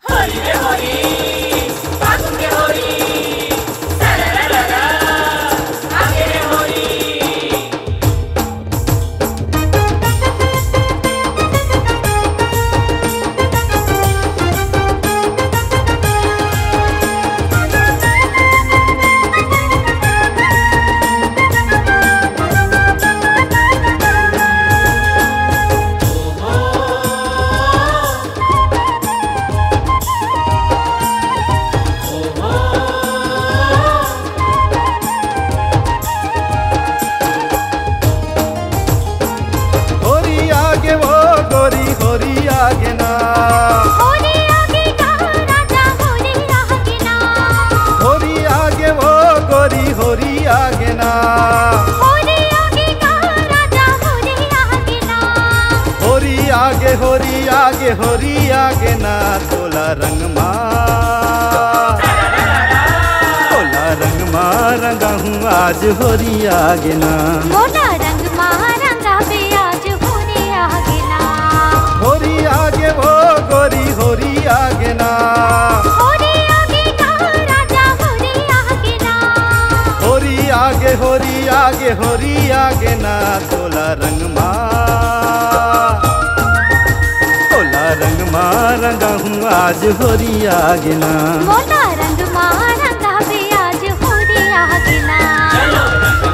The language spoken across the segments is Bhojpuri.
हरी रे हरी फागुन के होरी सररररा आगे रे होरी होरी आगे ना तोला रंग रंगा हूँ आज होरी आगे ना मोला रंग रंगा बे आज होरी आगे ना होरी आगे वो गोरी होरी आगे ना होरी आगे ना राजा होरी आगे ना होरी आगे ना तोला रंग रंगा हूँ आज होरी आगे ना मोला रंग रंगा बे आज होरी आगे ना चलो रंग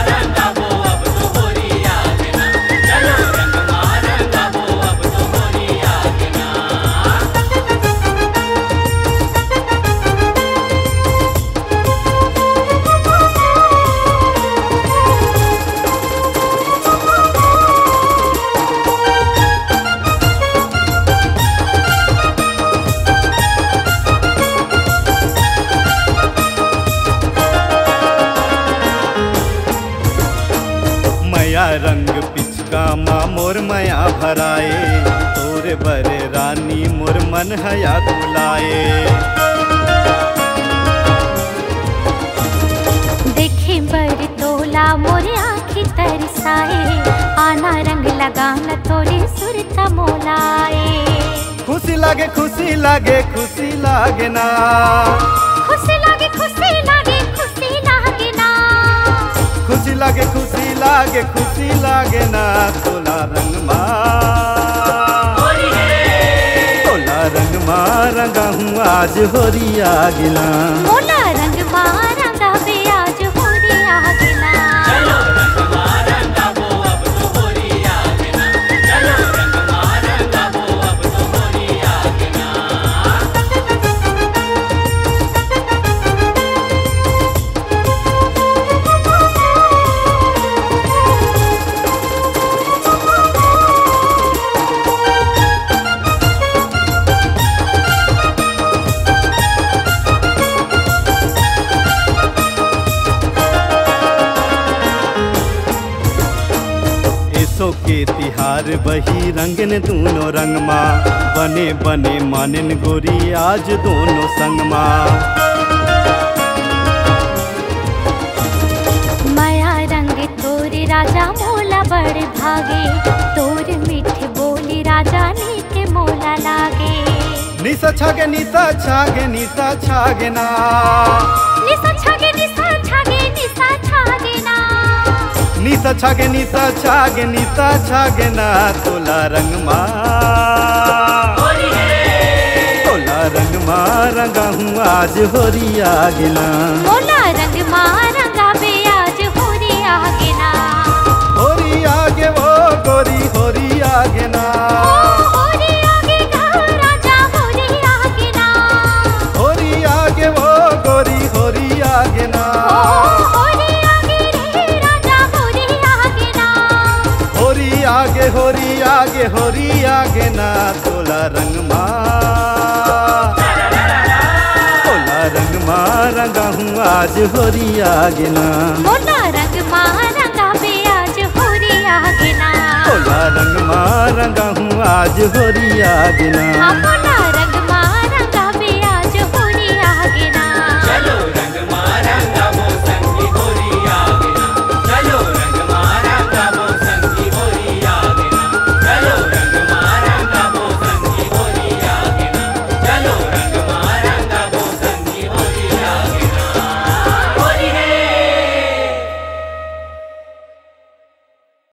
रंगा वो अब तो होरी आगे ना चलो रंग रंगा वो अब तो होरी आगे ना रंग पिचका माँ मोर मया भराए तोरे बरे रानी मोर मन हया बुलाए देखे बर तोला मोरे आँखी तरसाए आना रंग लगाना तोरे सुरता मोलाए खुशी लागे खुशी लागे खुशी लागे ना खुशी लागे खुशी लागे खुशी लागे ना खुशी लागे खुशी लागे खुशी लागे ना तोला रंग रंगा हूँ आज होरी आगे ना मोला रंग रंगा बे आज होरी आगे ना चलो रंग रंगा वो अब तो होरी आगे ना चलो रंग रंगा वो अब तो होरी आगे ना के तिहार बही रंगन दोनों रंग माँ बने बने मानन गोरी आज दोनों संग माँ माया रंग तोरे राजा मोला बड़ भागे तोर मीठे बोली राजा नीके मोला लागे निशा छागे निशा छागे निशा छागे ना निशा छागे निशा छागे निशा छागे ना निशा छागे निशा छागे निशा छागे ना तोला रंग रंगा हूँ आज होरी आगे ना मोला रंग रंगा बे आज होरी आगे ना होरी आगे वो गोरी होरी आगे ना होरी आगे ना राजा होरी आगे ना होरी आगे वो गोरी होरी आगे ना होरी आगे रे राजा होरी आगे ना होरी आगे ना तोला रंग रंगा हूँ आज होरी आगे ना मोला रंग रंगा बे आज होरी आगे ना तोला रंग रंगा हूँ आज होरी आगे ना मोला